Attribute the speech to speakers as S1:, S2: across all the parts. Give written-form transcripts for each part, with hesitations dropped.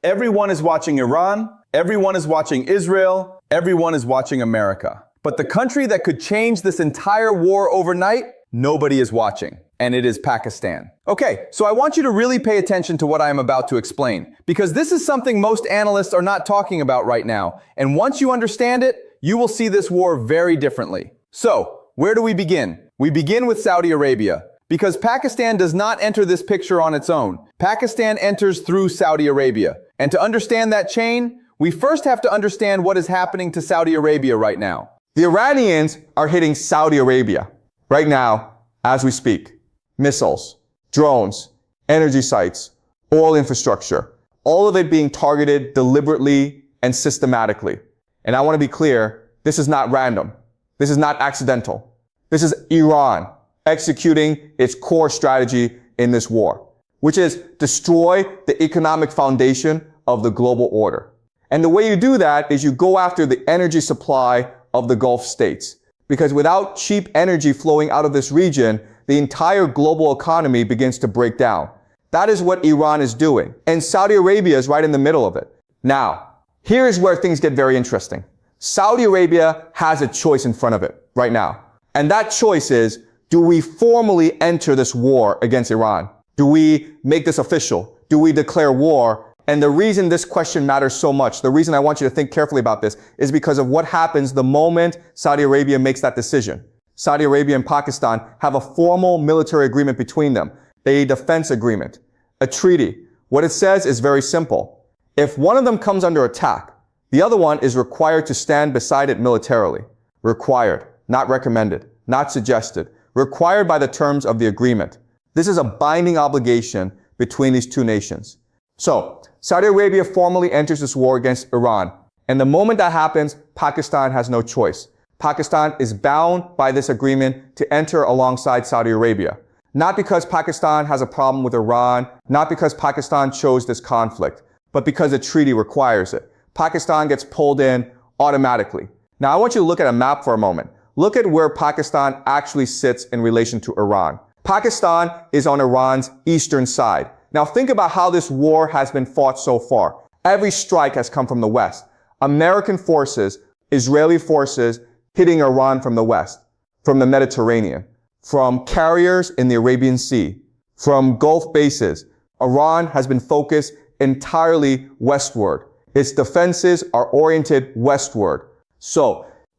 S1: Everyone is watching Iran, everyone is watching Israel, everyone is watching America. But the country that could change this entire war overnight, nobody is watching, and it is Pakistan. Okay, so I want you to really pay attention to what I am about to explain, because this is something most analysts are not talking about right now, and once you understand it, you will see this war very differently. So, where do we begin? We begin with Saudi Arabia, because Pakistan does not enter this picture on its own. Pakistan enters through Saudi Arabia. And to understand that chain, we first have to understand what is happening to Saudi Arabia right now.
S2: The Iranians are hitting Saudi Arabia right now as we speak. Missiles, drones, energy sites, oil infrastructure, all of it being targeted deliberately and systematically. And I want to be clear, this is not random. This is not accidental. This is Iran executing its core strategy in this war, which is destroy the economic foundation of the global order. And the way you do that is you go after the energy supply of the Gulf states. Because without cheap energy flowing out of this region, the entire global economy begins to break down. That is what Iran is doing. And Saudi Arabia is right in the middle of it. Now, here is where things get very interesting. Saudi Arabia has a choice in front of it right now. And that choice is, do we formally enter this war against Iran? Do we make this official? Do we declare war? And the reason this question matters so much, the reason I want you to think carefully about this, is because of what happens the moment Saudi Arabia makes that decision. Saudi Arabia and Pakistan have a formal military agreement between them, a defense agreement, a treaty. What it says is very simple. If one of them comes under attack, the other one is required to stand beside it militarily. Required, not recommended, not suggested. Required by the terms of the agreement. This is a binding obligation between these two nations. So, Saudi Arabia formally enters this war against Iran. And the moment that happens, Pakistan has no choice. Pakistan is bound by this agreement to enter alongside Saudi Arabia. Not because Pakistan has a problem with Iran, not because Pakistan chose this conflict, but because the treaty requires it. Pakistan gets pulled in automatically. Now, I want you to look at a map for a moment. Look at where Pakistan actually sits in relation to Iran. Pakistan is on Iran's eastern side. Now think about how this war has been fought so far. Every strike has come from the west. American forces, Israeli forces hitting Iran from the west, from the Mediterranean, from carriers in the Arabian Sea, from Gulf bases. Iran has been focused entirely westward. Its defenses are oriented westward.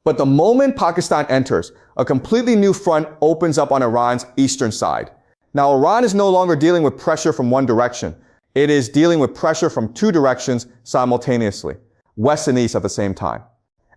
S2: But the moment Pakistan enters, a completely new front opens up on Iran's eastern side. Now, Iran is no longer dealing with pressure from one direction. It is dealing with pressure from two directions simultaneously, west and east at the same time.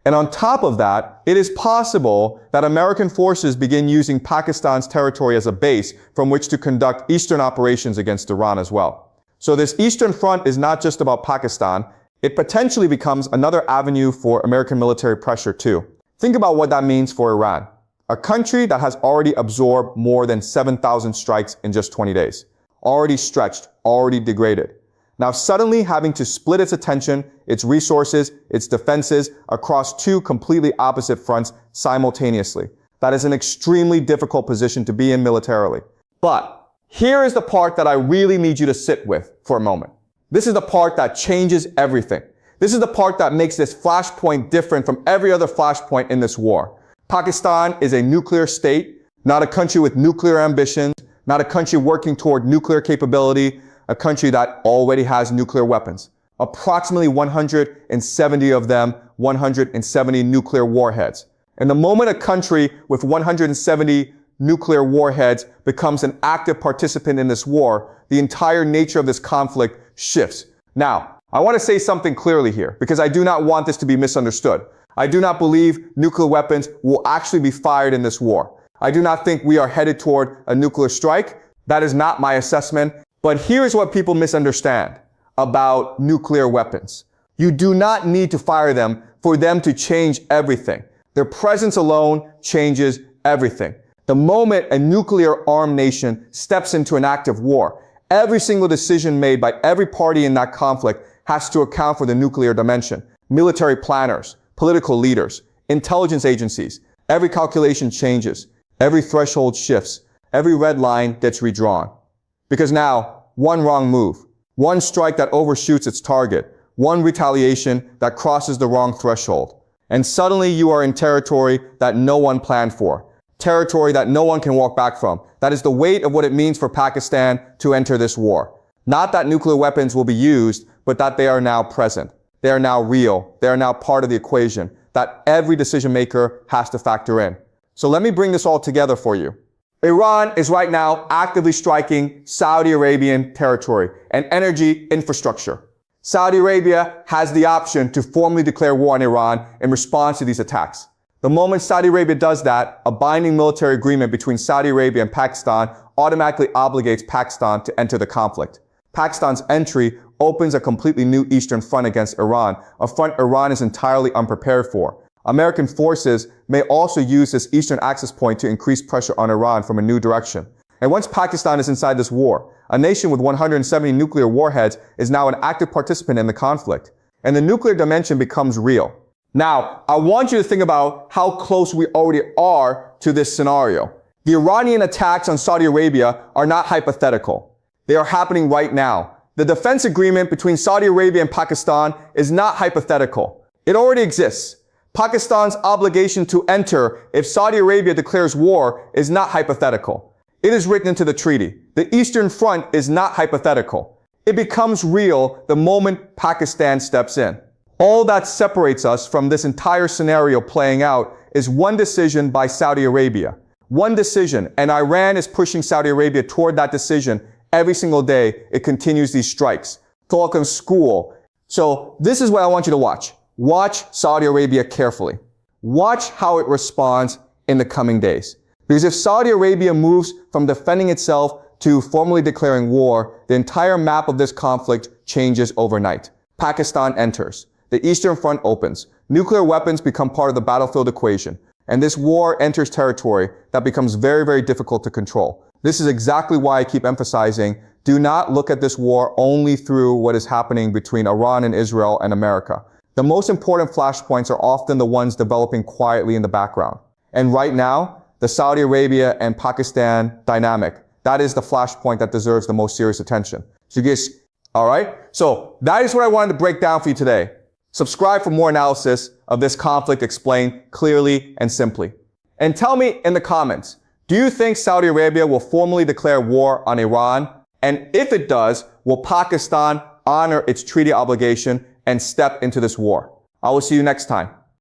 S2: And on top of that, it is possible that American forces begin using Pakistan's territory as a base from which to conduct eastern operations against Iran as well. So this eastern front is not just about Pakistan. It potentially becomes another avenue for American military pressure too. Think about what that means for Iran, a country that has already absorbed more than 7,000 strikes in just 20 days, already stretched, already degraded. Now suddenly having to split its attention, its resources, its defenses across two completely opposite fronts simultaneously. That is an extremely difficult position to be in militarily. But here is the part that I really need you to sit with for a moment. This is the part that changes everything. This is the part that makes this flashpoint different from every other flashpoint in this war. Pakistan is a nuclear state, not a country with nuclear ambitions, not a country working toward nuclear capability, a country that already has nuclear weapons. Approximately 170 of them, 170 nuclear warheads. And the moment a country with 170 nuclear warheads becomes an active participant in this war, the entire nature of this conflict shifts. Now, I want to say something clearly here, because I do not want this to be misunderstood. I do not believe nuclear weapons will actually be fired in this war. I do not think we are headed toward a nuclear strike. That is not my assessment. But here's what people misunderstand about nuclear weapons. You do not need to fire them for them to change everything. Their presence alone changes everything. The moment a nuclear-armed nation steps into an active war, every single decision made by every party in that conflict has to account for the nuclear dimension. Military planners, political leaders, intelligence agencies, every calculation changes, every threshold shifts, every red line gets redrawn. Because now, one wrong move, one strike that overshoots its target, one retaliation that crosses the wrong threshold. And suddenly you are in territory that no one planned for, territory that no one can walk back from. That is the weight of what it means for Pakistan to enter this war. Not that nuclear weapons will be used, but that they are now present. They are now real. They are now part of the equation that every decision maker has to factor in. So let me bring this all together for you. Iran is right now actively striking Saudi Arabian territory and energy infrastructure. Saudi Arabia has the option to formally declare war on Iran in response to these attacks. The moment Saudi Arabia does that, a binding military agreement between Saudi Arabia and Pakistan automatically obligates Pakistan to enter the conflict. Pakistan's entry opens a completely new eastern front against Iran, a front Iran is entirely unprepared for. American forces may also use this eastern access point to increase pressure on Iran from a new direction. And once Pakistan is inside this war, a nation with 170 nuclear warheads is now an active participant in the conflict. And the nuclear dimension becomes real. Now, I want you to think about how close we already are to this scenario. The Iranian attacks on Saudi Arabia are not hypothetical. They are happening right now. The defense agreement between Saudi Arabia and Pakistan is not hypothetical. It already exists. Pakistan's obligation to enter if Saudi Arabia declares war is not hypothetical. It is written into the treaty. The Eastern Front is not hypothetical. It becomes real the moment Pakistan steps in. All that separates us from this entire scenario playing out is one decision by Saudi Arabia. One decision, and Iran is pushing Saudi Arabia toward that decision every single day. It continues these strikes. Talk in school. So this is what I want you to watch. Watch Saudi Arabia carefully. Watch how it responds in the coming days. Because if Saudi Arabia moves from defending itself to formally declaring war, the entire map of this conflict changes overnight. Pakistan enters. The Eastern Front opens. Nuclear weapons become part of the battlefield equation. And this war enters territory that becomes very, very difficult to control. This is exactly why I keep emphasizing, do not look at this war only through what is happening between Iran and Israel and America. The most important flashpoints are often the ones developing quietly in the background. And right now, the Saudi Arabia and Pakistan dynamic, that is the flashpoint that deserves the most serious attention. So you guys, all right? So that is what I wanted to break down for you today. Subscribe for more analysis of this conflict explained clearly and simply. And tell me in the comments, do you think Saudi Arabia will formally declare war on Iran? And if it does, will Pakistan honor its treaty obligation and step into this war? I will see you next time.